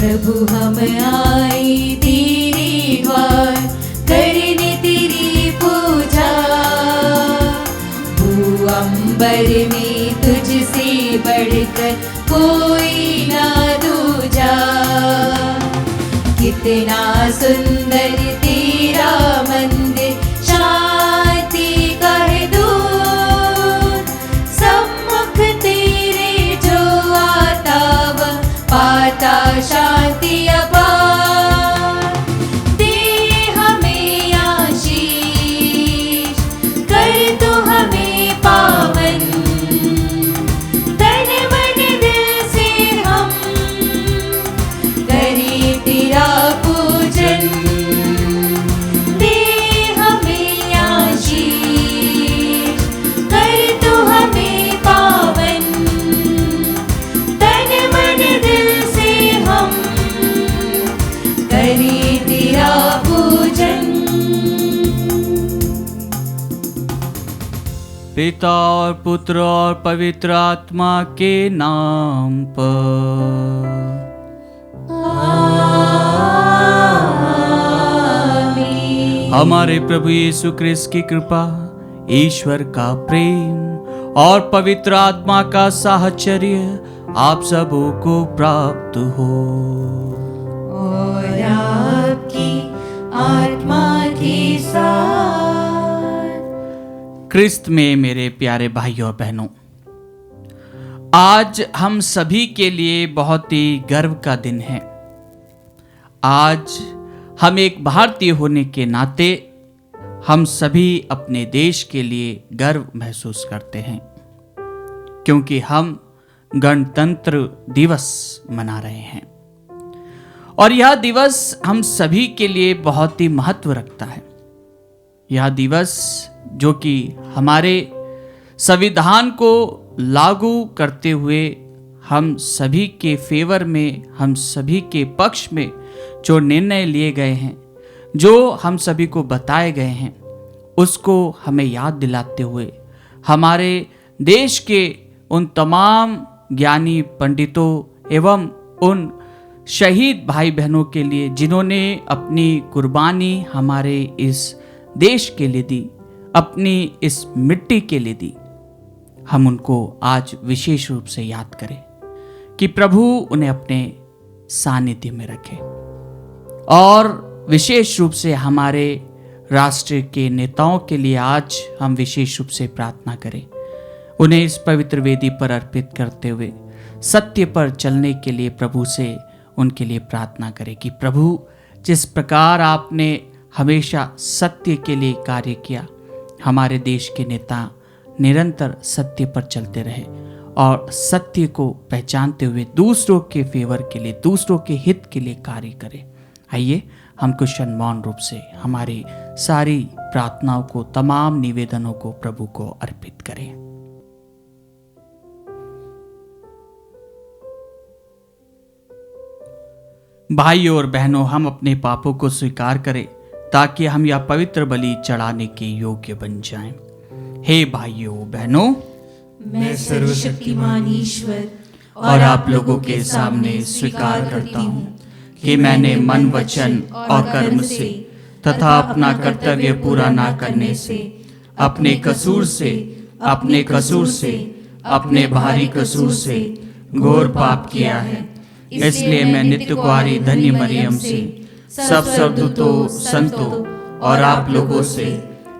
प्रभु हम आए तेरे द्वार करने तेरी पूजा। अंबर में तुझसे बढ़कर कोई ना दूजा। कितना सुंदर तेरा मंदिर शांति का है दूत। सम्मुख तेरे जो आता वह पाता शांति अपार। दे हमें आशीष कर तू हमें पावन। तन मन दिल से हम करें तेरा पूजन। दे हमें आशीष कर तू हमें पावन। तन मन दिल से हम करें तेरा पूजन। पिता और पुत्र और पवित्र आत्मा के नाम पर। आमीन। हमारे प्रभु यीशु क्रिस्त की कृपा, ईश्वर का प्रेम और पवित्र आत्मा का साहचर्य आप सबों को प्राप्त हो। और आपकी आत्मा के साथ। क्रिस्त में मेरे प्यारे भाइयों और बहनों, आज हम सभी के लिए बहुत ही गर्व का दिन है। आज हम एक भारतीय होने के नाते हम सभी अपने देश के लिए गर्व महसूस करते हैं, क्योंकि हम गणतंत्र दिवस मना रहे हैं। और यह दिवस हम सभी के लिए बहुत ही महत्व रखता है। यह दिवस जो कि हमारे संविधान को लागू करते हुए हम सभी के फेवर में, हम सभी के पक्ष में जो निर्णय लिए गए हैं, जो हम सभी को बताए गए हैं, उसको हमें याद दिलाते हुए हमारे देश के उन तमाम ज्ञानी पंडितों एवं उन शहीद भाई बहनों के लिए जिन्होंने अपनी कुर्बानी हमारे इस देश के लिए दी, अपनी इस मिट्टी के लिए दी, हम उनको आज विशेष रूप से याद करें कि प्रभु उन्हें अपने सानिध्य में रखे। और विशेष रूप से हमारे राष्ट्र के नेताओं के लिए आज हम विशेष रूप से प्रार्थना करें, उन्हें इस पवित्र वेदी पर अर्पित करते हुए सत्य पर चलने के लिए प्रभु से उनके लिए प्रार्थना करें कि प्रभु, जिस प्रकार आपने हमेशा सत्य के लिए कार्य किया, हमारे देश के नेता निरंतर सत्य पर चलते रहे और सत्य को पहचानते हुए दूसरों के फेवर के लिए, दूसरों के हित के लिए कार्य करें। आइए हम कुछ मौन रूप से हमारी सारी प्रार्थनाओं को, तमाम निवेदनों को प्रभु को अर्पित करें। भाइयों और बहनों, हम अपने पापों को स्वीकार करें ताकि हम यह पवित्र बलि चढ़ाने के योग्य बन जाएं। हे भाइयों बहनों, मैं सर्वशक्तिमान ईश्वर और आप लोगों के सामने स्वीकार करता हूँ कि मैंने मन, वचन और कर्म से तथा अपना कर्तव्य पूरा ना करने से, अपने कसूर से, अपने भारी कसूर से घोर पाप किया है। इसलिए मैं नित्य कुआरी धन्य मरियम से, सब सर्वदूतों, संतों और आप लोगों से,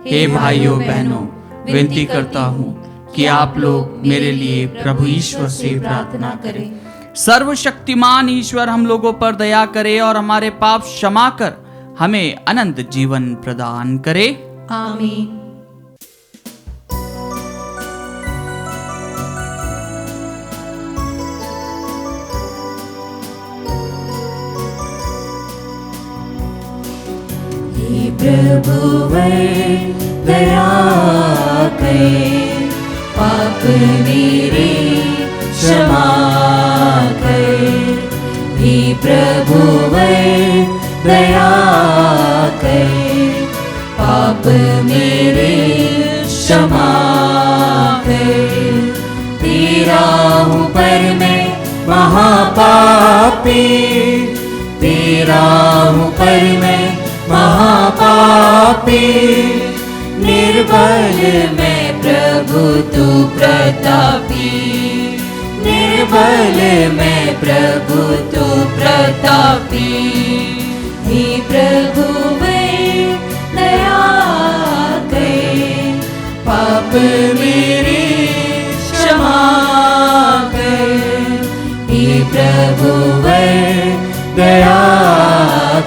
हे भाइयों बहनों, विनती करता हूँ कि आप लोग मेरे लिए प्रभु ईश्वर से प्रार्थना करें। सर्वशक्तिमान ईश्वर हम लोगों पर दया करे और हमारे पाप क्षमा कर हमें अनंत जीवन प्रदान करे। आमीन। प्रभु दया कर, पाप मेरे क्षमा कर। हे प्रभु दया कर, पाप मेरे क्षमा कर। तेरा हूँ पर मैं महापापी, तेरा हूँ पर मैं महापापी। निर्बल मैं प्रभु तू प्रतापी, निर्बल मैं प्रभु तू प्रतापी। हे प्रभु वे दया कर, पाप मेरे क्षमा कर। हे प्रभु वे दया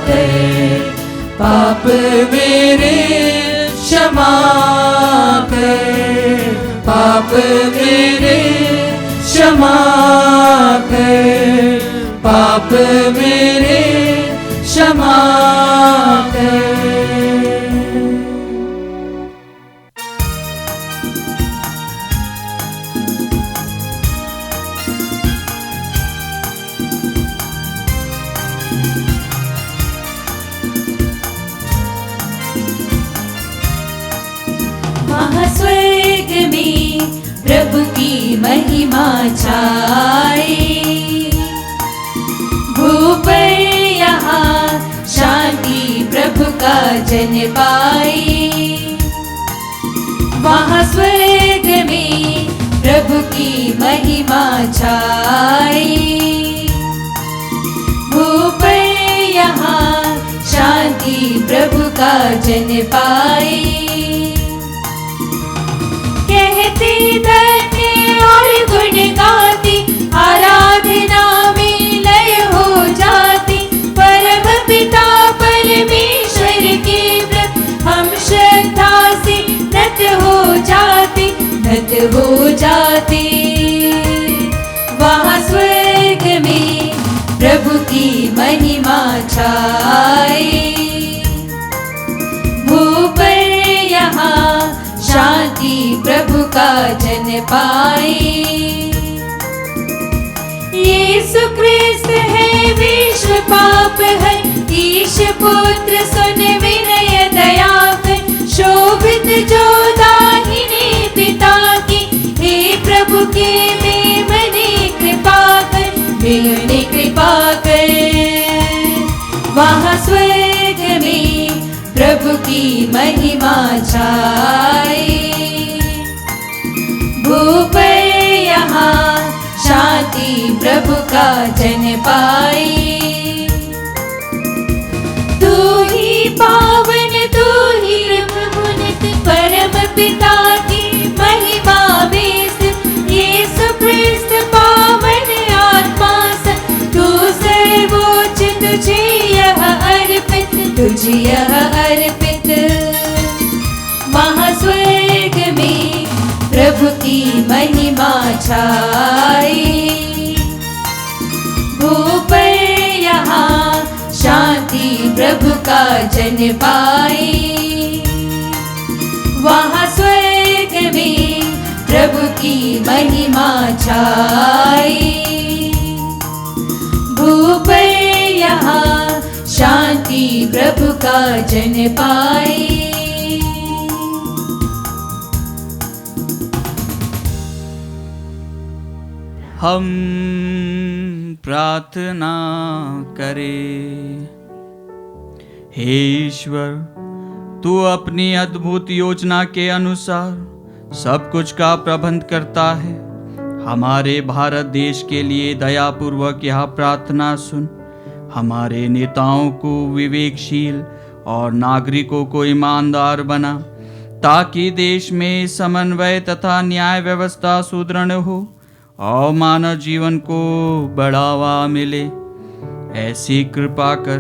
कर, पाप मेरे क्षमा कर। पाप मेरे क्षमा कर, पाप मेरे क्षमा कर। महास्वर्ग में प्रभु की महिमा छाए, भूपर यहाँ शांति प्रभु का जन पाए। महास्वर्ग में प्रभु की महिमा छाए, भूपर यहाँ शांति प्रभु का जन पाए। कहते धन्य और गुण गाती, आराधना में लय हो जाती। परम पिता परमेश्वर के व्रत हम श्रद्धा से नत हो जाते, नत हो जाते। वहाँ स्वर्ग में प्रभु की महिमा छाए, भूपर यहाँ शांति प्रभु का जन पाए। यीशु ख्रिस्त है विश्व पाप है, ईश पुत्र सुन विनय दया कर। शोभित जो दाहिने पिता की, हे प्रभु के बेमने कृपा कर, बेमने कृपा कर। वहाँ स्वर्ग में प्रभु की महिमा छाए, भूपर यहाँ शांति प्रभु का जन पाए। तू ही पावन, तू ही प्रभुनित, परम पिता की महिमा बेस। यीशु ख्रिस्त पावन आत्मा स, तू सर्वोच्च, तुझे यह अर्पित, तुझे यह अर्पित। महास्वर्ग में प्रभु की महिमा छाए, भूपर यहाँ शांति प्रभु का जन पाए। वहाँ स्वर्ग में प्रभु की महिमा छाए, भूपर यहाँ शांति प्रभु का जन पाए। हम प्रार्थना करें। हे ईश्वर, तू अपनी अद्भुत योजना के अनुसार सब कुछ का प्रबंध करता है। हमारे भारत देश के लिए दयापूर्वक यह प्रार्थना सुन। हमारे नेताओं को विवेकशील और नागरिकों को ईमानदार बना, ताकि देश में समन्वय तथा न्याय व्यवस्था सुदृढ़ हो और मानव जीवन को बढ़ावा मिले। ऐसी कृपा कर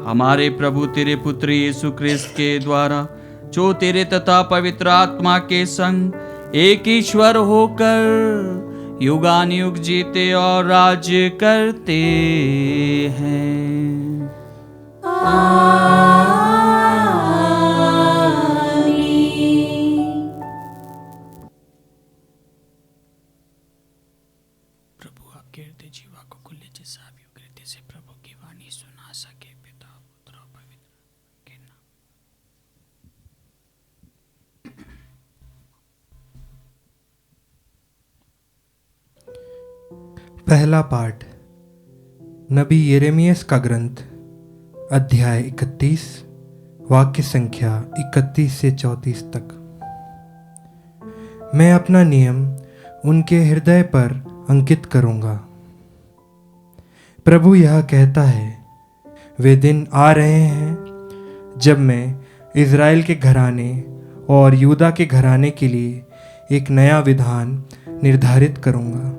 हमारे प्रभु तेरे पुत्र यीशु ख्रिस्त के द्वारा, जो तेरे तथा पवित्र आत्मा के संग एक ईश्वर होकर युगानुयुग जीते और राज्य करते हैं। प्रभु आपके हृदय जीवा को खुले जिसाब युग हृदय से प्रभु की वाणी सुना सके। पिता पुत्र और पवित्र के नाम। पहला पाठ। नबी यिर्मयाह का ग्रंथ अध्याय 31 वाक्य संख्या 31 से 34 तक। मैं अपना नियम उनके हृदय पर अंकित करूंगा। प्रभु यह कहता है, वे दिन आ रहे हैं जब मैं इज़राइल के घराने और यूदा के घराने के लिए एक नया विधान निर्धारित करूंगा।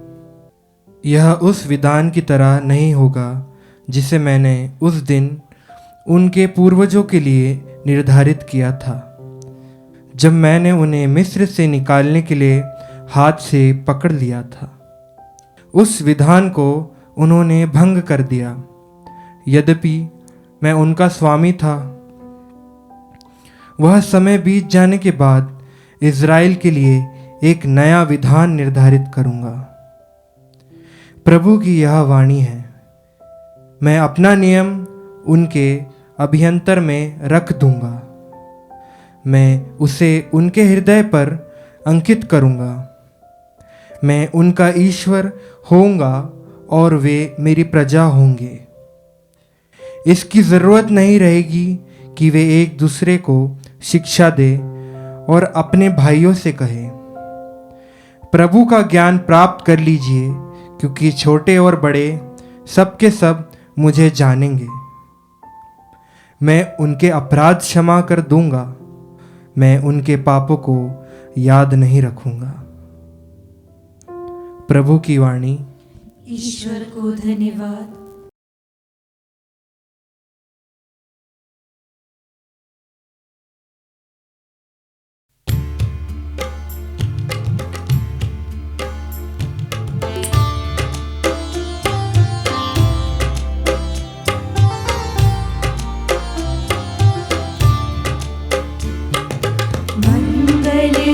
यह उस विधान की तरह नहीं होगा जिसे मैंने उस दिन उनके पूर्वजों के लिए निर्धारित किया था, जब मैंने उन्हें मिस्र से निकालने के लिए हाथ से पकड़ लिया था। उस विधान को उन्होंने भंग कर दिया, यद्यपि मैं उनका स्वामी था। वह समय बीत जाने के बाद इज़राइल के लिए एक नया विधान निर्धारित करूंगा। प्रभु की यह वाणी है, मैं अपना नियम उनके अभ्यंतर में रख दूंगा। मैं उसे उनके हृदय पर अंकित करूंगा। मैं उनका ईश्वर होऊंगा और वे मेरी प्रजा होंगे। इसकी ज़रूरत नहीं रहेगी कि वे एक दूसरे को शिक्षा दे और अपने भाइयों से कहे, प्रभु का ज्ञान प्राप्त कर लीजिए, क्योंकि छोटे और बड़े सब के सब मुझे जानेंगे। मैं उनके अपराध क्षमा कर दूंगा, मैं उनके पापों को याद नहीं रखूंगा। प्रभु की वाणी। ईश्वर को धन्यवाद।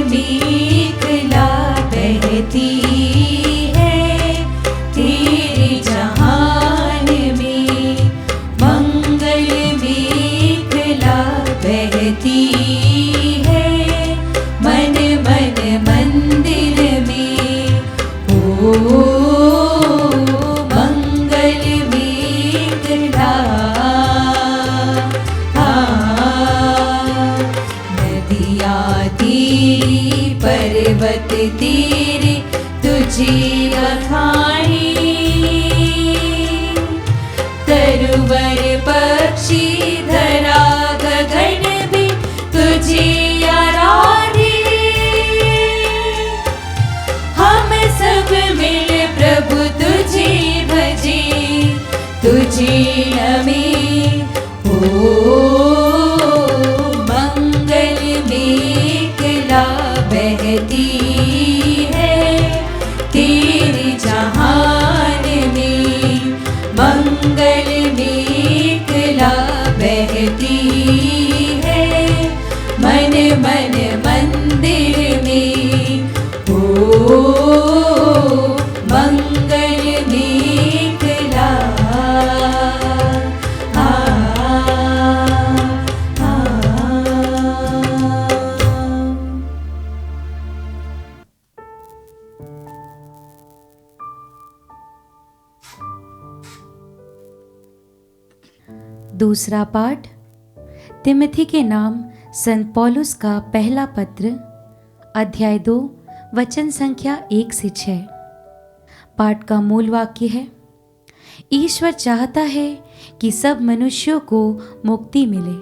मेखला बहती है तेरे जहान में, मंगल मेखला बहती है मन मन मंदिर में। ओ मंगल मेखला, नदियाँ तेरी पर्वत तेरे तुझे अखाणी, तरुवर पक्षी धरा गगन भी तुझे आराधे। हम सब मिल प्रभु तुझे भजे, तुझे नमे। मंगल मेखला बहती है तेरे जहान में, मंगल मेखला बहती है मन मन मंदिर में। ओ मंगल मेखला, दूसरा पाठ तिमोथी के नाम संत पौलुस का पहला पत्र अध्याय 2 वचन संख्या 1 से 6। पाठ का मूल वाक्य है, ईश्वर चाहता है कि सब मनुष्यों को मुक्ति मिले।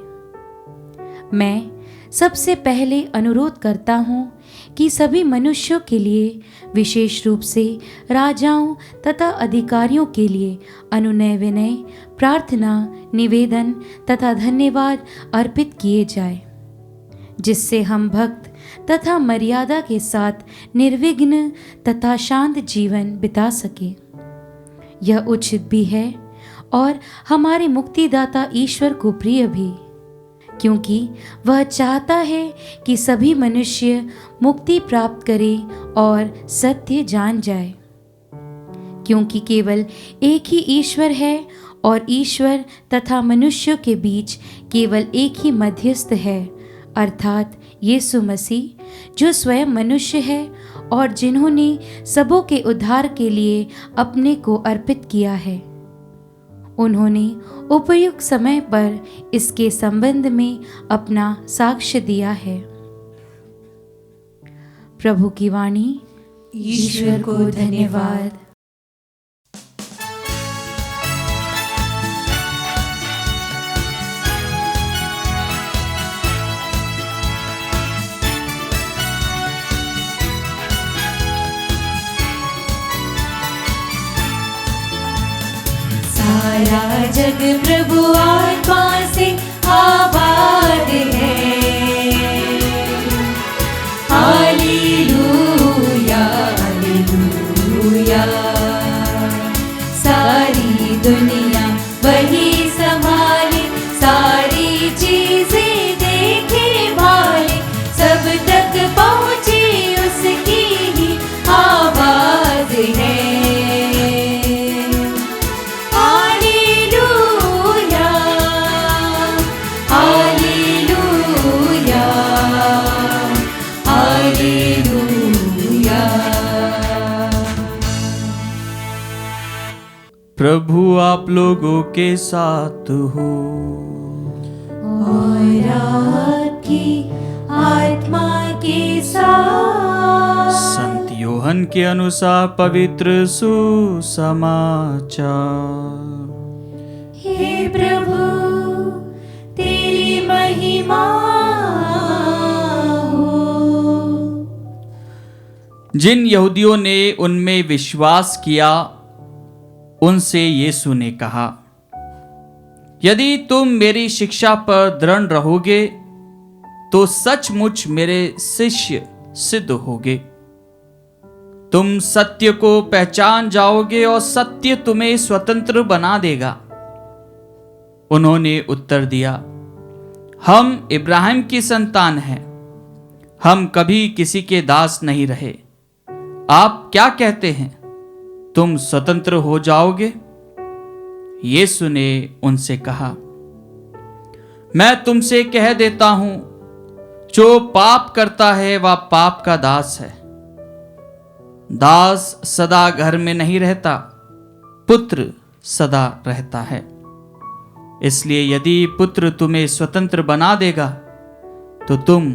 मैं सबसे पहले अनुरोध करता हूँ कि सभी मनुष्यों के लिए, विशेष रूप से राजाओं तथा अधिकारियों के लिए अनुनय विनय, प्रार्थना, निवेदन तथा धन्यवाद अर्पित किए जाए, जिससे हम भक्त तथा मर्यादा के साथ निर्विघ्न तथा शांत जीवन बिता सके। यह उचित भी है और हमारे मुक्तिदाता ईश्वर को प्रिय भी, क्योंकि वह चाहता है कि सभी मनुष्य मुक्ति प्राप्त करें और सत्य जान जाए। क्योंकि केवल एक ही ईश्वर है और ईश्वर तथा मनुष्यों के बीच केवल एक ही मध्यस्थ है, अर्थात यीशु मसीह, जो स्वयं मनुष्य है और जिन्होंने सबों के उद्धार के लिए अपने को अर्पित किया है। उन्होंने उपयुक्त समय पर इसके संबंध में अपना साक्ष्य दिया है। प्रभु की वाणी। ईश्वर को धन्यवाद। सारा जग प्रभु आत्मा से आबाद है। Hallelujah hallelujah. सारी दुनिया वही संभाले, सारी चीजें देखे भाले, सब तक पहुँची उसकी ही आवाज है। प्रभु आप लोगों के साथ हो और आपकी आत्मा के साथ। संत योहन के अनुसार पवित्र सुसमाचार। हे प्रभु तेरी महिमा हो। जिन यहूदियों ने उनमें विश्वास किया उनसे यीशु ने कहा, यदि तुम मेरी शिक्षा पर दृढ़ रहोगे तो सचमुच मेरे शिष्य सिद्ध होगे। तुम सत्य को पहचान जाओगे और सत्य तुम्हें स्वतंत्र बना देगा। उन्होंने उत्तर दिया, हम इब्राहिम की संतान हैं, हम कभी किसी के दास नहीं रहे। आप क्या कहते हैं, तुम स्वतंत्र हो जाओगे? यीशु ने उनसे कहा, मैं तुमसे कह देता हूं, जो पाप करता है वह पाप का दास है। दास सदा घर में नहीं रहता, पुत्र सदा रहता है। इसलिए यदि पुत्र तुम्हें स्वतंत्र बना देगा तो तुम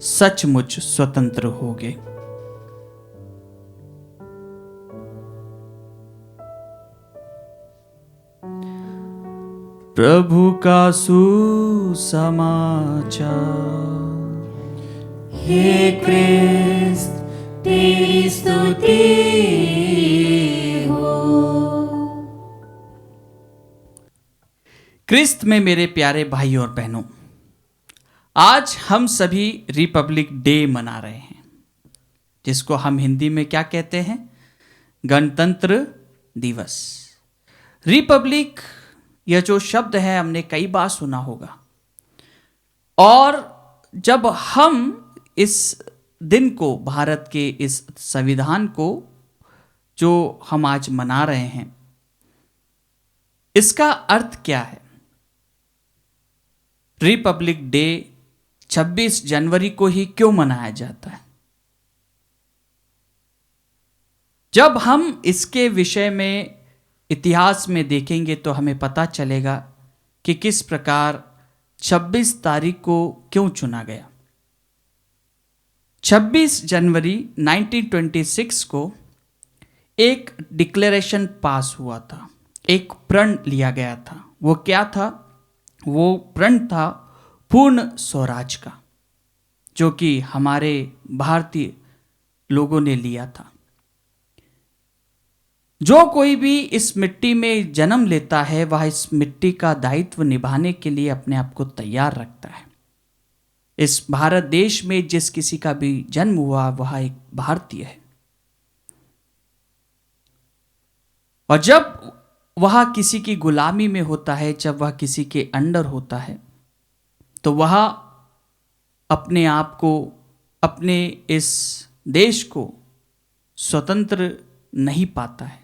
सचमुच स्वतंत्र होगे। प्रभु का सुसमाचार। हे क्रिस्त तेरी स्तुति हो। क्रिस्त में मेरे प्यारे भाई और बहनों, आज हम सभी रिपब्लिक डे मना रहे हैं, जिसको हम हिंदी में क्या कहते हैं, गणतंत्र दिवस। रिपब्लिक यह जो शब्द है हमने कई बार सुना होगा, और जब हम इस दिन को, भारत के इस संविधान को जो हम आज मना रहे हैं, इसका अर्थ क्या है? रिपब्लिक डे 26 जनवरी को ही क्यों मनाया जाता है? जब हम इसके विषय में इतिहास में देखेंगे तो हमें पता चलेगा कि किस प्रकार 26 तारीख को क्यों चुना गया। 26 जनवरी 1926 को एक डिक्लेरेशन पास हुआ था, एक प्रण लिया गया था। वो क्या था? वो प्रण था पूर्ण स्वराज का, जो कि हमारे भारतीय लोगों ने लिया था। जो कोई भी इस मिट्टी में जन्म लेता है वह इस मिट्टी का दायित्व निभाने के लिए अपने आप को तैयार रखता है। इस भारत देश में जिस किसी का भी जन्म हुआ वह एक भारतीय है, और जब वह किसी की गुलामी में होता है, जब वह किसी के अंडर होता है, तो वह अपने आप को, अपने इस देश को स्वतंत्र नहीं पाता है।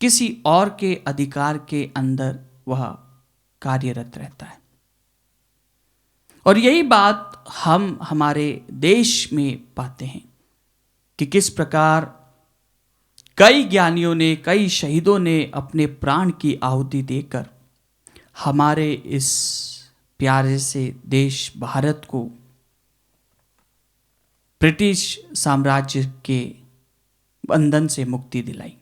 किसी और के अधिकार के अंदर वह कार्यरत रहता है। और यही बात हम हमारे देश में पाते हैं कि किस प्रकार कई ज्ञानियों ने, कई शहीदों ने अपने प्राण की आहुति देकर हमारे इस प्यारे से देश भारत को ब्रिटिश साम्राज्य के बंधन से मुक्ति दिलाई।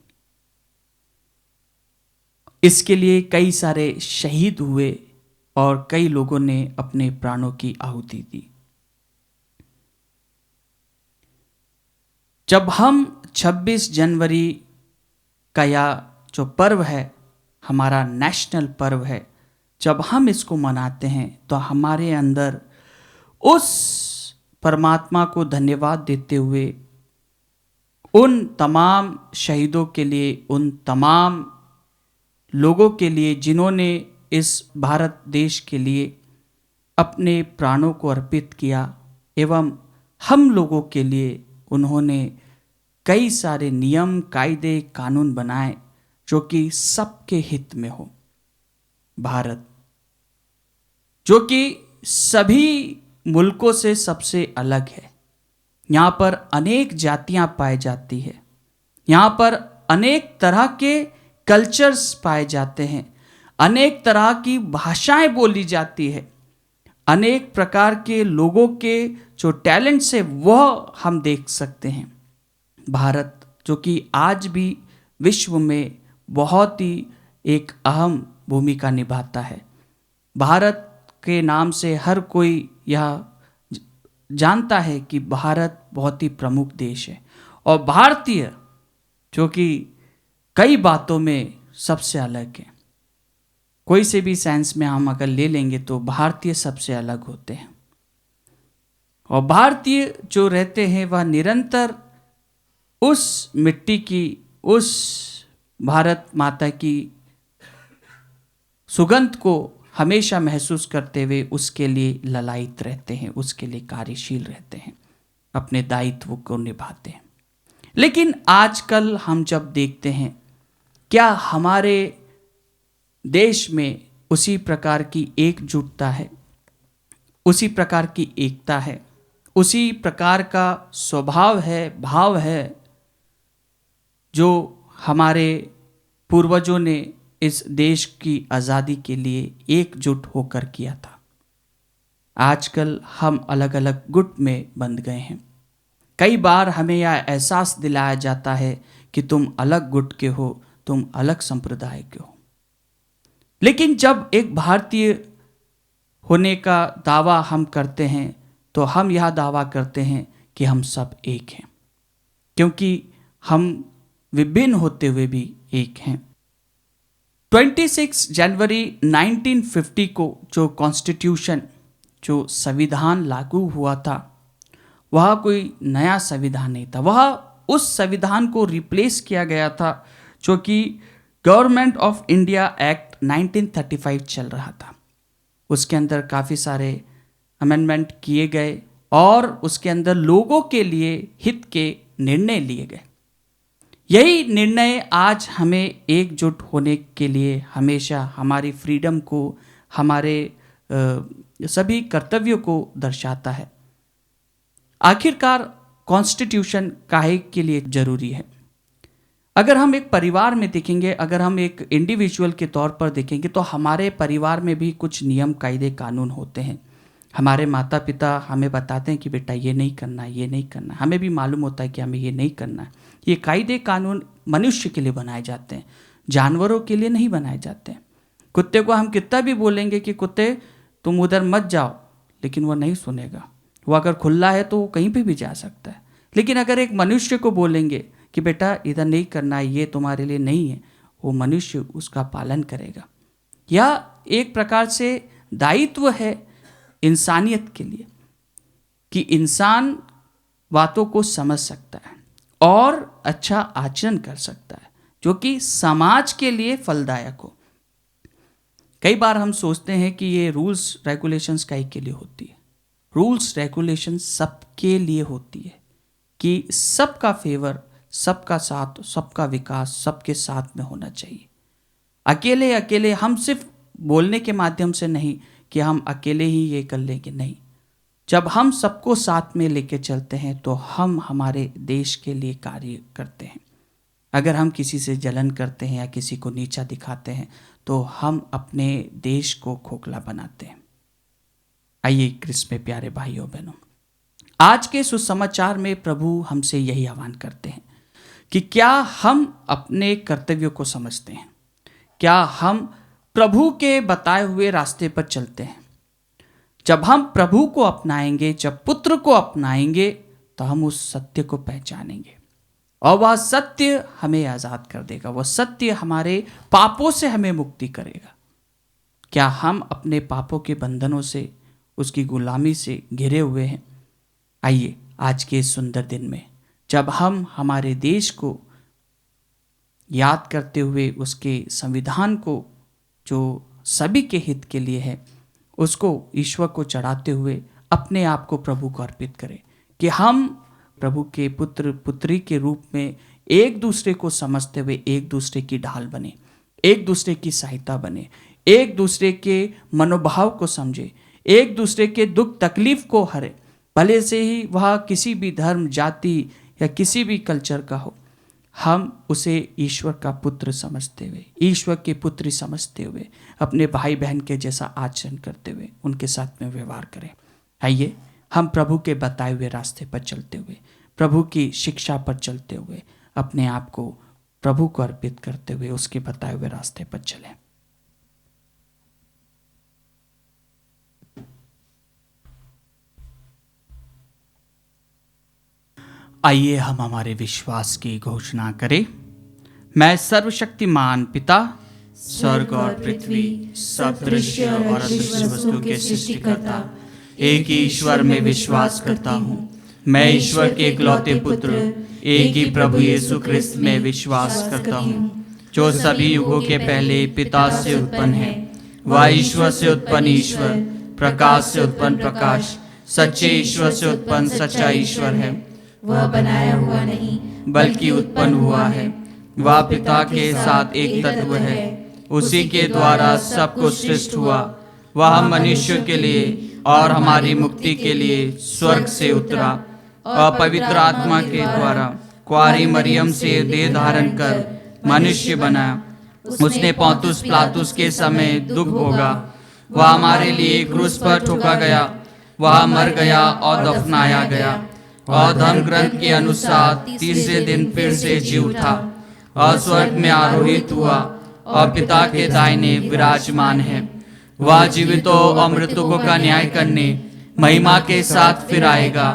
इसके लिए कई सारे शहीद हुए और कई लोगों ने अपने प्राणों की आहुति दी। जब हम 26 जनवरी का या जो पर्व है, हमारा नेशनल पर्व है, जब हम इसको मनाते हैं तो हमारे अंदर उस परमात्मा को धन्यवाद देते हुए उन तमाम शहीदों के लिए, उन तमाम लोगों के लिए जिन्होंने इस भारत देश के लिए अपने प्राणों को अर्पित किया, एवं हम लोगों के लिए उन्होंने कई सारे नियम, कायदे, कानून बनाए जो कि सबके हित में हो। भारत जो कि सभी मुल्कों से सबसे अलग है, यहाँ पर अनेक जातियाँ पाई जाती है, यहाँ पर अनेक तरह के कल्चर्स पाए जाते हैं, अनेक तरह की भाषाएं बोली जाती है, अनेक प्रकार के लोगों के जो टैलेंट्स है वह हम देख सकते हैं। भारत जो कि आज भी विश्व में बहुत ही एक अहम भूमिका निभाता है। भारत के नाम से हर कोई यह जानता है कि भारत बहुत ही प्रमुख देश है, और भारतीय जो कि कई बातों में सबसे अलग है। कोई से भी साइंस में हम अगर ले लेंगे तो भारतीय सबसे अलग होते हैं, और भारतीय जो रहते हैं वह निरंतर उस मिट्टी की, उस भारत माता की सुगंध को हमेशा महसूस करते हुए उसके लिए ललायित रहते हैं, उसके लिए कार्यशील रहते हैं, अपने दायित्व को निभाते हैं। लेकिन आजकल हम जब देखते हैं, क्या हमारे देश में उसी प्रकार की एकजुटता है, उसी प्रकार की एकता है, उसी प्रकार का स्वभाव है, भाव है जो हमारे पूर्वजों ने इस देश की आज़ादी के लिए एकजुट होकर किया था? आजकल हम अलग अलग गुट में बंध गए हैं। कई बार हमें यह एहसास दिलाया जाता है कि तुम अलग गुट के हो, तुम अलग संप्रदाय के हो। लेकिन जब एक भारतीय होने का दावा हम करते हैं तो हम यह दावा करते हैं कि हम सब एक हैं, क्योंकि हम विभिन्न होते हुए भी एक हैं। 26 जनवरी 1950 को जो कॉन्स्टिट्यूशन, जो संविधान लागू हुआ था, वह कोई नया संविधान नहीं था। वह उस संविधान को रिप्लेस किया गया था जो कि गवर्नमेंट ऑफ इंडिया एक्ट 1935 चल रहा था। उसके अंदर काफ़ी सारे अमेंडमेंट किए गए और उसके अंदर लोगों के लिए हित के निर्णय लिए गए। यही निर्णय आज हमें एकजुट होने के लिए हमेशा हमारी फ्रीडम को, हमारे सभी कर्तव्यों को दर्शाता है। आखिरकार कॉन्स्टिट्यूशन काहे के लिए जरूरी है? अगर हम एक परिवार में देखेंगे, अगर हम एक इंडिविजुअल के तौर पर देखेंगे तो हमारे परिवार में भी कुछ नियम, कायदे, कानून होते हैं। हमारे माता पिता हमें बताते हैं कि बेटा ये नहीं करना है, ये नहीं करना है। हमें भी मालूम होता है कि हमें ये नहीं करना है। ये कायदे कानून मनुष्य के लिए बनाए जाते हैं, जानवरों के लिए नहीं बनाए जाते हैं। कुत्ते को हम कितना भी बोलेंगे कि कुत्ते तुम उधर मत जाओ, लेकिन वो नहीं सुनेगा। वो अगर खुला है तो वो कहीं पे भी जा सकता है। लेकिन अगर एक मनुष्य को बोलेंगे कि बेटा इधर नहीं करना है, ये तुम्हारे लिए नहीं है, वो मनुष्य उसका पालन करेगा। यह एक प्रकार से दायित्व है इंसानियत के लिए कि इंसान बातों को समझ सकता है और अच्छा आचरण कर सकता है जो कि समाज के लिए फलदायक हो। कई बार हम सोचते हैं कि ये रूल्स रेगुलेशंस काहे के लिए होती है? रूल्स रेगुलेशन सबके लिए होती है कि सबका फेवर, सबका साथ, सबका विकास सबके साथ में होना चाहिए। अकेले अकेले हम सिर्फ बोलने के माध्यम से नहीं कि हम अकेले ही ये कर लेंगे, नहीं। जब हम सबको साथ में लेके चलते हैं तो हम हमारे देश के लिए कार्य करते हैं। अगर हम किसी से जलन करते हैं या किसी को नीचा दिखाते हैं तो हम अपने देश को खोखला बनाते हैं। आइए क्रिस्त में प्यारे भाइयों बहनों, आज के सुसमाचार में प्रभु हमसे यही आह्वान करते हैं कि क्या हम अपने कर्तव्यों को समझते हैं, क्या हम प्रभु के बताए हुए रास्ते पर चलते हैं। जब हम प्रभु को अपनाएंगे, जब पुत्र को अपनाएंगे, तो हम उस सत्य को पहचानेंगे और वह सत्य हमें आज़ाद कर देगा, वह सत्य हमारे पापों से हमें मुक्ति करेगा। क्या हम अपने पापों के बंधनों से, उसकी गुलामी से घिरे हुए हैं? आइए आज के इस सुंदर दिन में जब हम हमारे देश को याद करते हुए उसके संविधान को, जो सभी के हित के लिए है, उसको ईश्वर को चढ़ाते हुए अपने आप को प्रभु को अर्पित करें कि हम प्रभु के पुत्र पुत्री के रूप में एक दूसरे को समझते हुए एक दूसरे की ढाल बने, एक दूसरे की सहायता बने, एक दूसरे के मनोभाव को समझे, एक दूसरे के दुख तकलीफ को हरे, भले से ही वह किसी भी धर्म, जाति या किसी भी कल्चर का हो। हम उसे ईश्वर का पुत्र समझते हुए, ईश्वर के पुत्री समझते हुए, अपने भाई बहन के जैसा आचरण करते हुए उनके साथ में व्यवहार करें। आइए हम प्रभु के बताए हुए रास्ते पर चलते हुए, प्रभु की शिक्षा पर चलते हुए, अपने आप को प्रभु को अर्पित करते हुए उसके बताए हुए रास्ते पर चलें। आइए हम हमारे विश्वास की घोषणा करें। मैं सर्वशक्तिमान पिता, स्वर्ग और पृथ्वी, सब दृश्य और अदृश्य वस्तु के सृष्टिकर्ता, एक ही ईश्वर में विश्वास करता हूँ। मैं ईश्वर के इकलौते पुत्र, एक ही प्रभु यीशु ख्रिस्त में विश्वास करता हूँ, जो सभी युगों के पहले पिता से उत्पन्न है। वह ईश्वर से उत्पन्न ईश्वर, प्रकाश से उत्पन्न प्रकाश, सच्चे ईश्वर से उत्पन्न सच्चा ईश्वर है। वह बनाया हुआ नहीं बल्कि उत्पन्न हुआ है। वह पिता के साथ एक तत्व है, उसी के द्वारा सब कुछ सृष्ट हुआ। वह मनुष्य के लिए और हमारी मुक्ति के लिए स्वर्ग से उतरा और पवित्र आत्मा के द्वारा कुंवारी मरियम से देह धारण कर मनुष्य बना। उसने पोंतुस पिलातुस के समय दुख भोगा, वह हमारे लिए क्रूस पर ठोका गया, वह मर गया और दफनाया गया और धर्म ग्रंथ के अनुसार तीसरे दिन फिर से जी उठा और स्वर्ग में आरोहित हुआ और पिता के दाहिने विराजमान है। वह जीवितों और मृतकों का न्याय करने महिमा के साथ फिर आएगा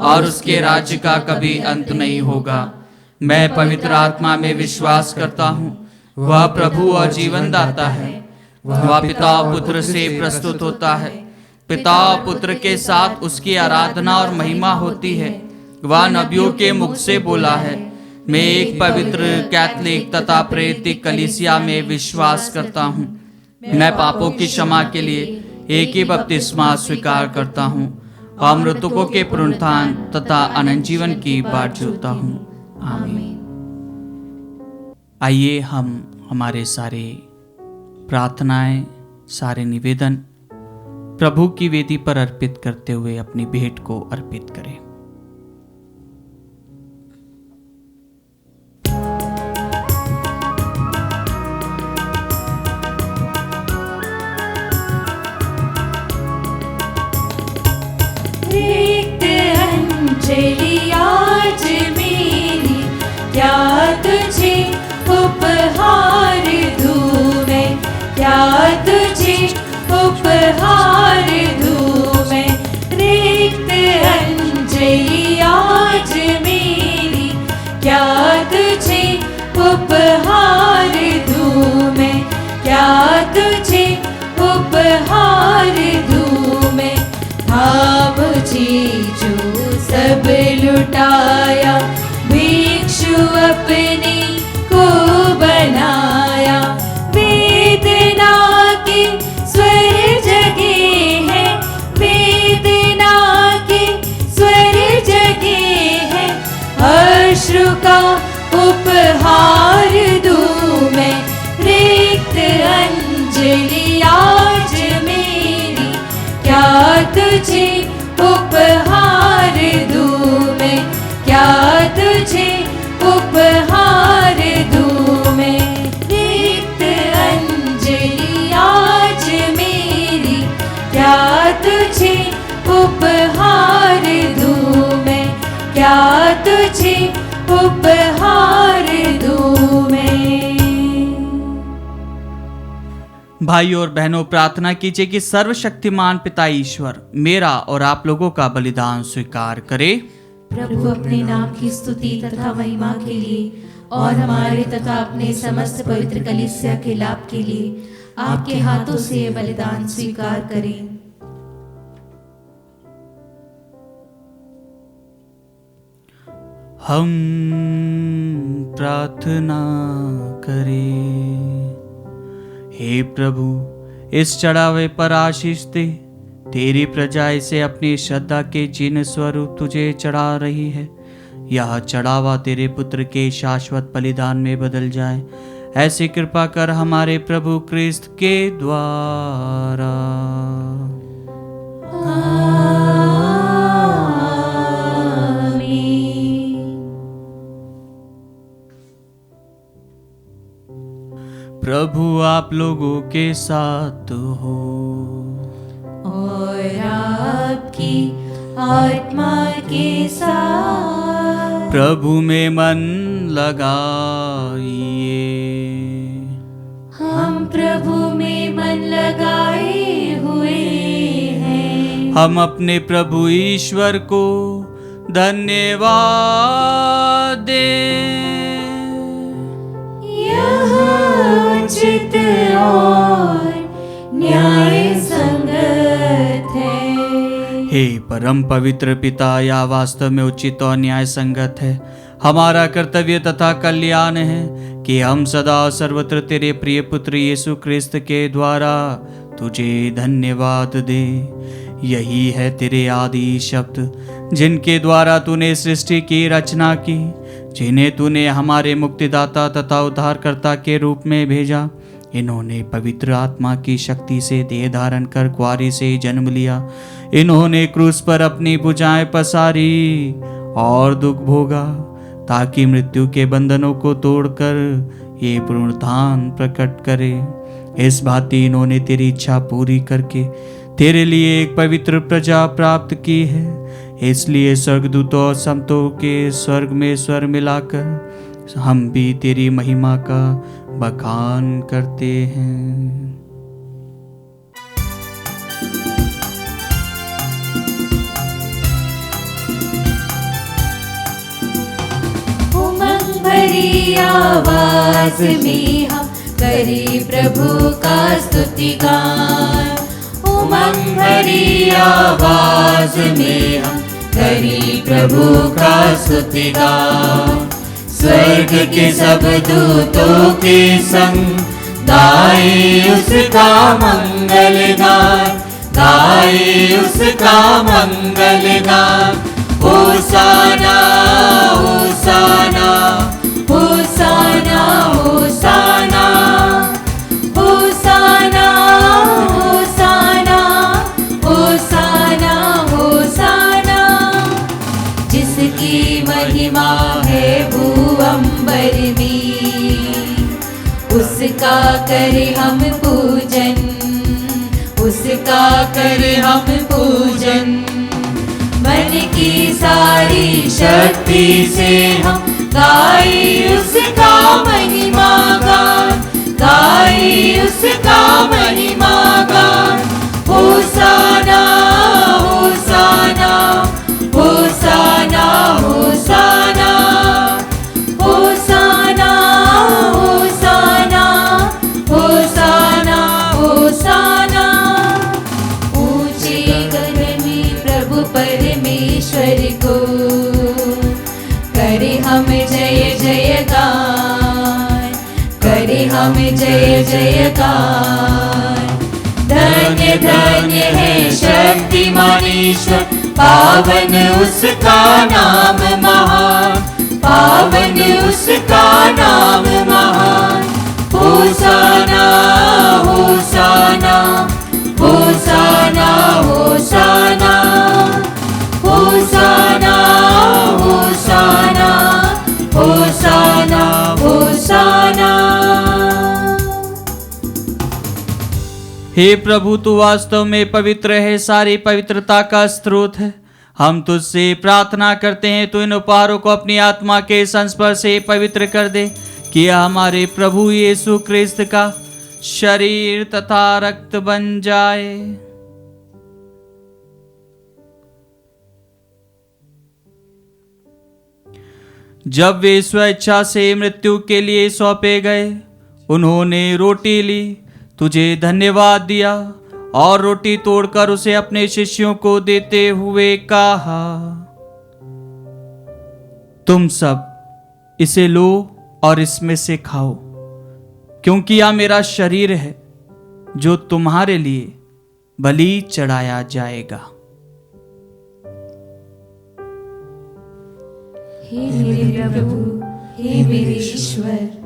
और उसके राज्य का कभी अंत नहीं होगा। मैं पवित्र आत्मा में विश्वास करता हूँ, वह प्रभु और जीवन दाता है। वह पिता और पुत्र से प्रस्तुत होता है, पिता और पुत्र के साथ उसकी आराधना और महिमा होती है। वह नबियों के मुख से बोला है। मैं एक पवित्र कैथोलिक तथा प्रेरित कलीसिया में विश्वास करता हूँ। मैं पापों की क्षमा के लिए एक ही बपतिस्मा स्वीकार करता हूँ और मृतकों के पुनरुत्थान तथा अनंत जीवन की बाट जोता हूँ। आमीन। आइए हम हमारे सारे प्रार्थनाएं, सारे निवेदन प्रभु की वेदी पर अर्पित करते हुए अपनी भेंट को अर्पित करें। अंजलि आज मेरी, क्या तुझे उपहार दूं मैं, क्या तुझे उपहार दूं मैं। रिक्त अंजलि आज मेरी, क्या तुझे उपहार दूं मैं, क्या तुझे उपहार दूं मैं। हाँ मुझे जो सब लुटाया, भिक्षु अपने को बनाया। वेदना के स्वर जगे हैं, वेदना के स्वर जगे हैं। अश्रु का उपहार दूं मैं, रिक्त अंजलि आज मेरी, क्या तुझे उपहार दूं मैं, क्या तुझे उपहार क्या तुझे उपहार दूं मैं। भाइयों और बहनों, प्रार्थना कीजिए कि सर्वशक्तिमान पिता ईश्वर मेरा और आप लोगों का बलिदान स्वीकार करे। प्रभु अपने नाम की स्तुति तथा महिमा के लिए और हमारे तथा अपने समस्त पवित्र कलीसिया के लाभ के लिए आपके हाथों से ये बलिदान स्वीकार करें। हम प्रार्थना करें। हे प्रभु, इस चढ़ावे पर आशीष दे। तेरी प्रजा इसे अपनी श्रद्धा के चिन्ह स्वरूप तुझे चढ़ा रही है। यह चढ़ावा तेरे पुत्र के शाश्वत बलिदान में बदल जाए, ऐसी कृपा कर हमारे प्रभु क्रिस्त के द्वारा। प्रभु आप लोगों के साथ हो और आपकी आत्मा के साथ। प्रभु में मन लगाइए। हम प्रभु में मन लगाए हुए हैं। हम अपने प्रभु ईश्वर को धन्यवाद दें। यह उचित और न्याय संगत है। हे परम पवित्र पिता, यह वास्तव में उचित और न्याय संगत है। हमारा कर्तव्य तथा कल्याण है कि हम सदा सर्वत्र तेरे प्रिय पुत्र यीशु क्रिस्त के द्वारा तुझे धन्यवाद दें। यही है तेरे आदि शब्द जिनके द्वारा तूने सृष्टि की रचना की, जिन्हें तूने हमारे मुक्तिदाता तथा उद्धारकर्ता के रूप में भेजा। इन्होंने पवित्र आत्मा की शक्ति से देह धारण कर कुआरी से जन्म लिया। इन्होंने क्रूस पर अपनी भुजाएं पसारी और दुख भोगा, ताकि मृत्यु के बंधनों को तोड़कर ये पुनरुत्थान प्रकट करे। इस भांति इन्होंने तेरी इच्छा पूरी करके तेरे लिए एक पवित्र प्रजा प्राप्त की है। इसलिए स्वर्गदूतों और संतों के स्वर्ग में स्वर मिलाकर हम भी तेरी महिमा का बखान करते हैं। उमंग भरी आवाज में हम करें प्रभु का स्तुति गान। उमंग भरी आवाज में हम करें प्रभु का स्तुति गान। स्वर्ग के सब दूतों के संग गाए उसका मंगल गान, गाए उसका मंगल गान। होसाना होसाना होसाना होसाना होसाना होसाना होसाना होसाना। जिसकी महिमा है भूअंबर में, उसका करे हम पूजन, उसका करे हम पूजन। मन की सारी शक्ति से हम गाए उसका महिमा गान, गाए उसका महिमा गान। होसाना होसाना होसाना होसाना होसाना होसाना होसाना होसाना। ऊंचे गगन में प्रभु परमेश्वर को करे हम जय जयगान, करे हम जय जयगान। धन्य धन्य है शक्तिमान ईश्वर, पावन उसका नाम महान, पावन उसका नाम महान। होसाना होसाना होसाना होसाना होसाना होसाना होसाना होसाना। हे प्रभु, तू वास्तव में पवित्र है, सारी पवित्रता का स्रोत है। हम तुझसे प्रार्थना करते हैं तो इन उपहारों को अपनी आत्मा के संस्पर्श से पवित्र कर दे, कि हमारे प्रभु यीशु क्रिस्त का शरीर तथा रक्त बन जाए। जब वे स्वेच्छा से मृत्यु के लिए सौंपे गए, उन्होंने रोटी ली, तुझे धन्यवाद दिया और रोटी तोड़कर उसे अपने शिष्यों को देते हुए कहा, तुम सब इसे लो और इसमें से खाओ, क्योंकि यह मेरा शरीर है जो तुम्हारे लिए बलि चढ़ाया जाएगा। हे मेरे प्रभु, हे मेरे ईश्वर।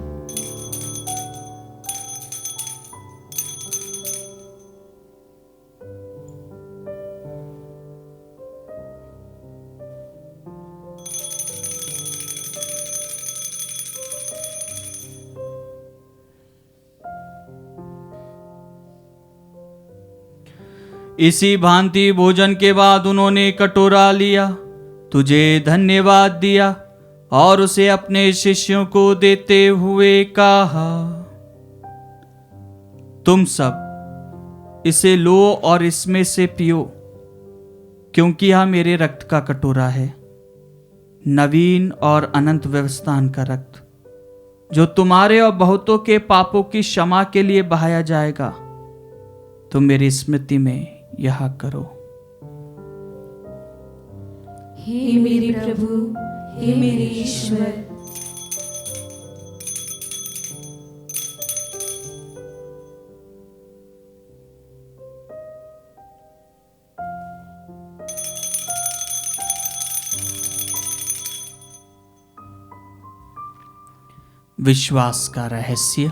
इसी भांति भोजन के बाद उन्होंने कटोरा लिया, तुझे धन्यवाद दिया और उसे अपने शिष्यों को देते हुए कहा, तुम सब इसे लो और इसमें से पियो, क्योंकि यह मेरे रक्त का कटोरा है, नवीन और अनंत व्यवस्थान का रक्त, जो तुम्हारे और बहुतों के पापों की क्षमा के लिए बहाया जाएगा। तुम मेरी स्मृति में यह करो। हे मेरे प्रभु, हे मेरे ईश्वर। विश्वास का रहस्य।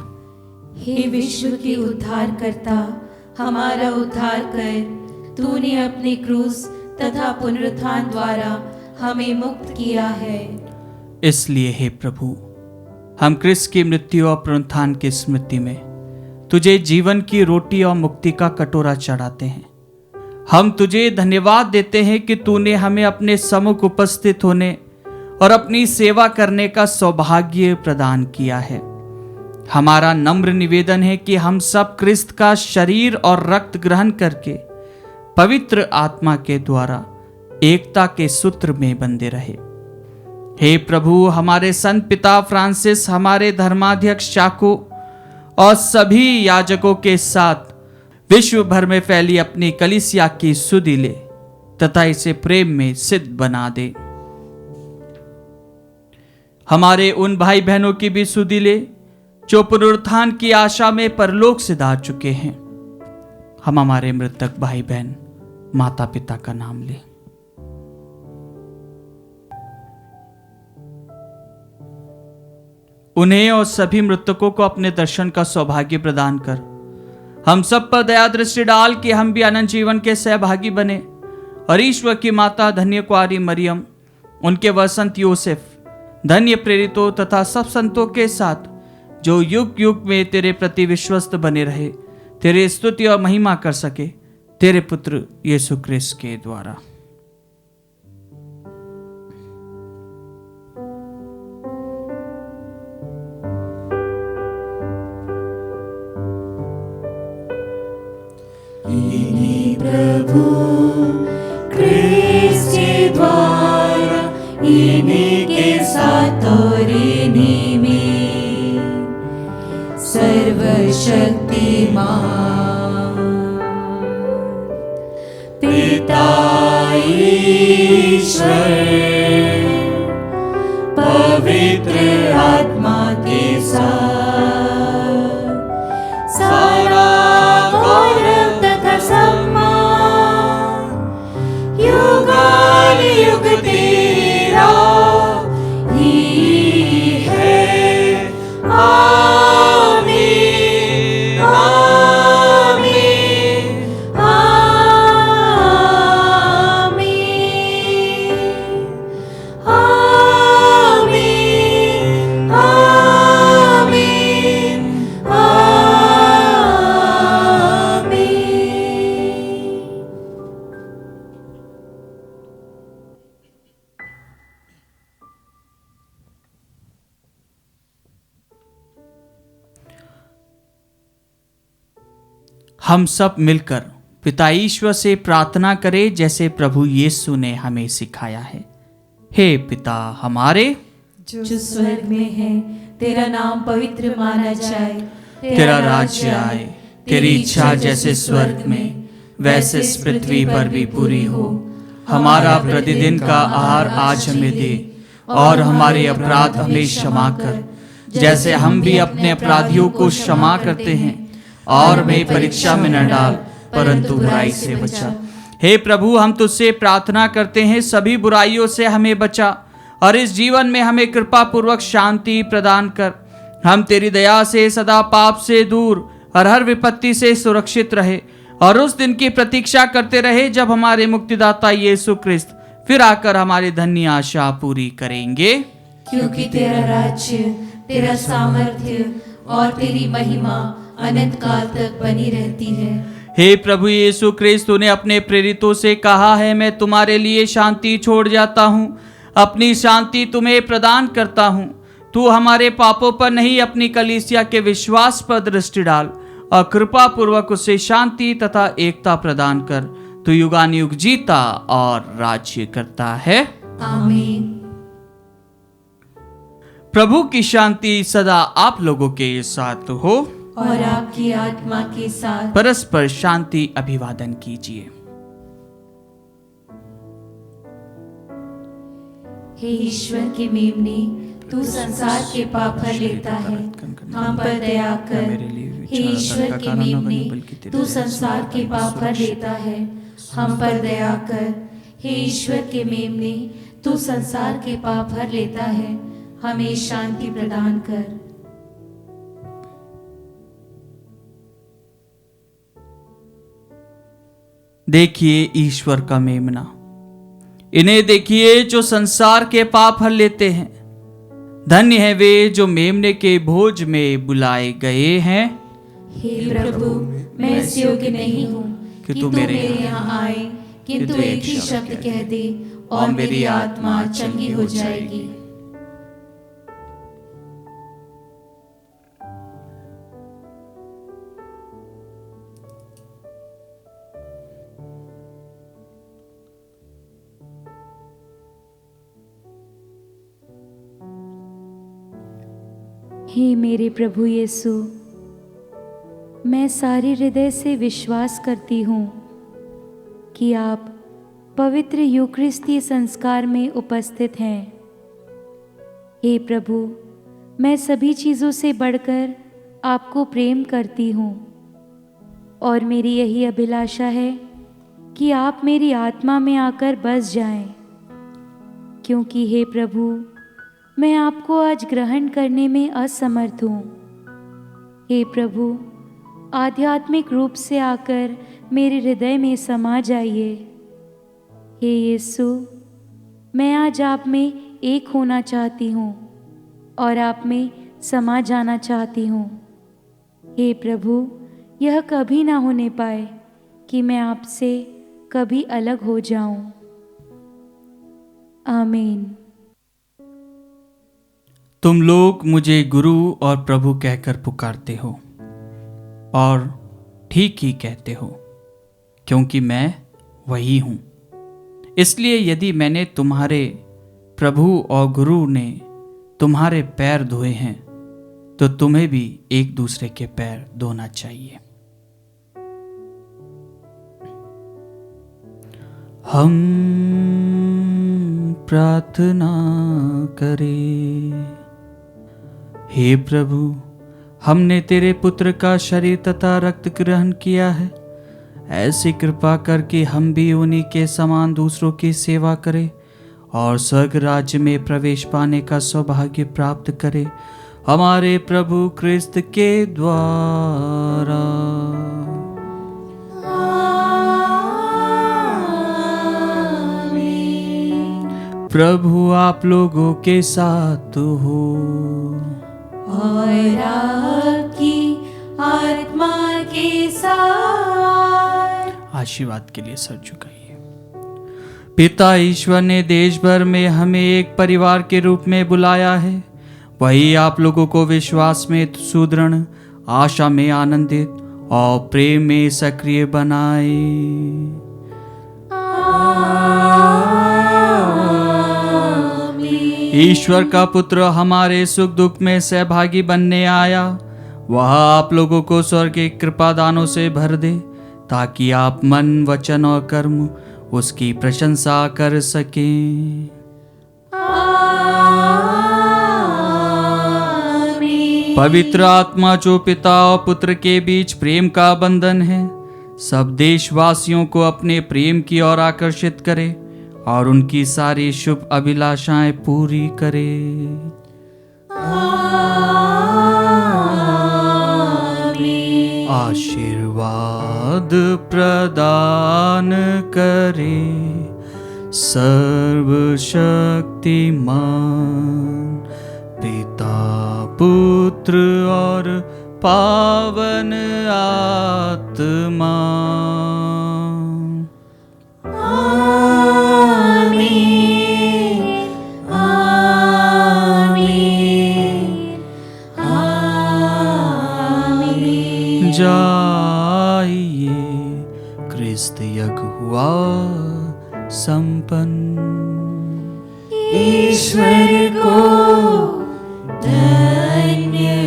हे विश्व के उद्धार करता, हमारा उद्धार कर। तूने अपने क्रूस तथा पुनरुत्थान द्वारा हमें मुक्त किया है। इसलिए हे प्रभु, हम क्रिस्त की मृत्यु और पुनरुत्थान की स्मृति में तुझे जीवन की रोटी और मुक्ति का कटोरा चढ़ाते हैं। हम तुझे धन्यवाद देते हैं कि तूने हमें अपने सम्मुख उपस्थित होने और अपनी सेवा करने का सौभाग्य प्रदान किया है। हमारा नम्र निवेदन है कि हम सब क्रिस्त का शरीर और रक्त ग्रहण करके पवित्र आत्मा के द्वारा एकता के सूत्र में बंधे रहे। हे प्रभु, हमारे संत पिता फ्रांसिस, हमारे धर्माध्यक्ष चाको और सभी याजकों के साथ विश्व भर में फैली अपनी कलीसिया की सुधि ले तथा इसे प्रेम में सिद्ध बना दे। हमारे उन भाई बहनों की भी सुधि ले जो पुनरुत्थान की आशा में परलोक से जा चुके हैं। हम हमारे मृतक भाई बहन माता पिता का नाम लें। उन्हें और सभी मृतकों को अपने दर्शन का सौभाग्य प्रदान कर हम सब पर दया दृष्टि डाल कि हम भी अनंत जीवन के सहभागी बने और ईश्वर की माता धन्य कुआरी मरियम, उनके वसंत यूसुफ, धन्य प्रेरितों तथा सब संतों के साथ जो युग युग में तेरे प्रति विश्वस्त बने रहे, तेरे स्तुति और महिमा कर सके, तेरे पुत्र यीशु क्रिस्त के द्वारा। प्रभु क्रिस्त के द्वारा, इन्हीं के साथ और इन्हीं में सर्वशक्तिमान पिता ईश्वर पवित्र आत्मा के साथ सारा गौरव तथा सम्मान युगान युग तेरा ही है। आमीन, आमीन, आमीन, आमीन, आमीन। हम सब मिलकर पिता ईश्वर से प्रार्थना करें जैसे प्रभु यीशु ने हमें सिखाया है। हे पिता हमारे जो स्वर्ग में है, तेरा नाम पवित्र माना जाए, तेरा राज्य आए, तेरी इच्छा जैसे स्वर्ग में वैसे इस पृथ्वी पर भी पूरी हो। हमारा प्रतिदिन का आहार आज हमें दे, और हमारे अपराध हमें क्षमा कर जैसे हम भी अपने अपराधियों को क्षमा करते हैं, और हमें परीक्षा में न डाल परंतु बुराई से बचा। हे प्रभु, हम तुझसे प्रार्थना करते हैं, सभी बुराइयों से हमें बचा और इस जीवन में हमें कृपा पूर्वक शांति प्रदान कर। हम तेरी दया से सदा पाप से दूर और हर विपत्ति से सुरक्षित रहे, और उस दिन की प्रतीक्षा करते रहे जब हमारे मुक्तिदाता यीशु क्रिस्त फिर आकर हमारी धन्य आशा पूरी करेंगे। क्योंकि तेरा राज्य, तेरा सामर्थ्य और तेरी महिमा अनंत काल तक बनी रहती है। हे प्रभु यीशु क्रिस्त, तूने अपने प्रेरितों से कहा है, मैं तुम्हारे लिए शांति छोड़ जाता हूँ, अपनी शांति तुम्हें प्रदान करता हूँ। तू हमारे पापों पर नहीं, अपनी कलीसिया के विश्वास पर दृष्टि डाल और कृपा पूर्वक उसे शांति तथा एकता प्रदान कर। तू युगानुयुग जीता और राज्य करता है। आमीन। प्रभु की शांति सदा आप लोगों के साथ हो और आपकी आत्मा के साथ। परस्पर शांति अभिवादन कीजिए। हे ईश्वर के मेमने, तू संसार के पाप हर लेता है, हम पर दया कर। हे ईश्वर के मेमने, तू संसार के पाप हर लेता है, हम पर दया कर। हे ईश्वर के मेमने, तू संसार के पाप हर लेता है, हमें शांति प्रदान कर। देखिए ईश्वर का मेमना, इन्हें देखिए जो संसार के पाप हर लेते हैं। धन्य है वे जो मेमने के भोज में बुलाए गए हैं। हे प्रभु, मैं इस योग्य नहीं हूँ कि तू मेरे यहाँ आए, किंतु एक ही शब्द कह दे और मेरी आत्मा चंगी हो जाएगी। हे मेरे प्रभु यीशु, मैं सारे हृदय से विश्वास करती हूँ कि आप पवित्र यूकरिस्तीय संस्कार में उपस्थित हैं। हे प्रभु, मैं सभी चीज़ों से बढ़कर आपको प्रेम करती हूँ, और मेरी यही अभिलाषा है कि आप मेरी आत्मा में आकर बस जाएं, क्योंकि हे प्रभु, मैं आपको आज ग्रहण करने में असमर्थ हूँ। हे प्रभु, आध्यात्मिक रूप से आकर मेरे हृदय में समा जाइए। हे यीशु, मैं आज आप में एक होना चाहती हूँ और आप में समा जाना चाहती हूँ। हे प्रभु, यह कभी ना होने पाए कि मैं आपसे कभी अलग हो जाऊं। आमीन। तुम लोग मुझे गुरु और प्रभु कहकर पुकारते हो, और ठीक ही कहते हो, क्योंकि मैं वही हूँ। इसलिए यदि मैंने तुम्हारे प्रभु और गुरु ने तुम्हारे पैर धोए हैं, तो तुम्हें भी एक दूसरे के पैर धोना चाहिए। हम प्रार्थना करें। हे प्रभु, हमने तेरे पुत्र का शरीर तथा रक्त ग्रहण किया है। ऐसी कृपा कर कि हम भी उन्हीं के समान दूसरों की सेवा करें और स्वर्ग राज्य में प्रवेश पाने का सौभाग्य प्राप्त करें, हमारे प्रभु क्रिस्त के द्वारा। प्रभु आप लोगों के साथ हो और आपकी आत्मा के साथ। आशीर्वाद के लिए सर झुकाइए। पिता ईश्वर ने देश भर में हमें एक परिवार के रूप में बुलाया है। वही आप लोगों को विश्वास में सुदृढ़, आशा में आनंदित और प्रेम में सक्रिय बनाए। ईश्वर का पुत्र हमारे सुख दुख में सहभागी बनने आया, वह आप लोगों को स्वर्ग के कृपा दानों से भर दे, ताकि आप मन, वचन और कर्म उसकी प्रशंसा कर सकें। पवित्र आत्मा जो पिता और पुत्र के बीच प्रेम का बंधन है, सब देशवासियों को अपने प्रेम की ओर आकर्षित करे और उनकी सारी शुभ अभिलाषाएं पूरी करे। आशीर्वाद प्रदान करे सर्वशक्तिमान पिता, पुत्र और पावन आत्मा। जाइए, क्रिस्त यज्ञ हुआ संपन्न। ईश्वर को धन्यवाद।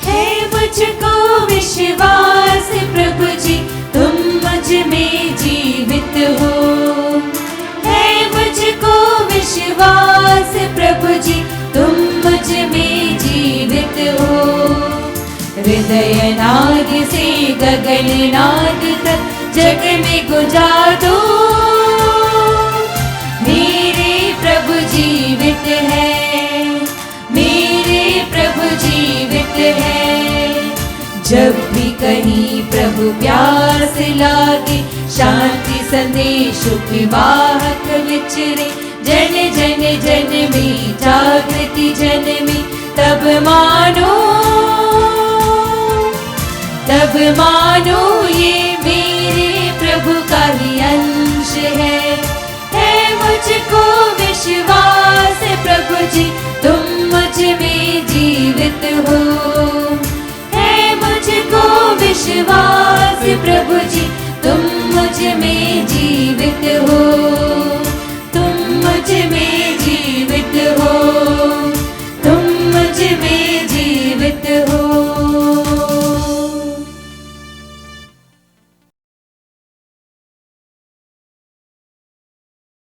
है मुझको विश्वास प्रभु जी, तुम मुझ में जीवित हो। है मुझको विश्वास प्रभु जी, तुम मुझ में जीवित हो। हृदय नाद से गगन नाद तक जग में गुंजा दो, मेरे प्रभु जीवित है, मेरे प्रभु जीवित है। जब भी कहीं प्रभु प्यास लागे, शांति संदेश की वाहक विचरे, जन जन जन में जागृति जन में, तब मानो ये मेरे प्रभु का ही अंश है मुझको विश्वास प्रभु जी, तुम मुझ में जीवित हो। है मुझको विश्वास प्रभु जी,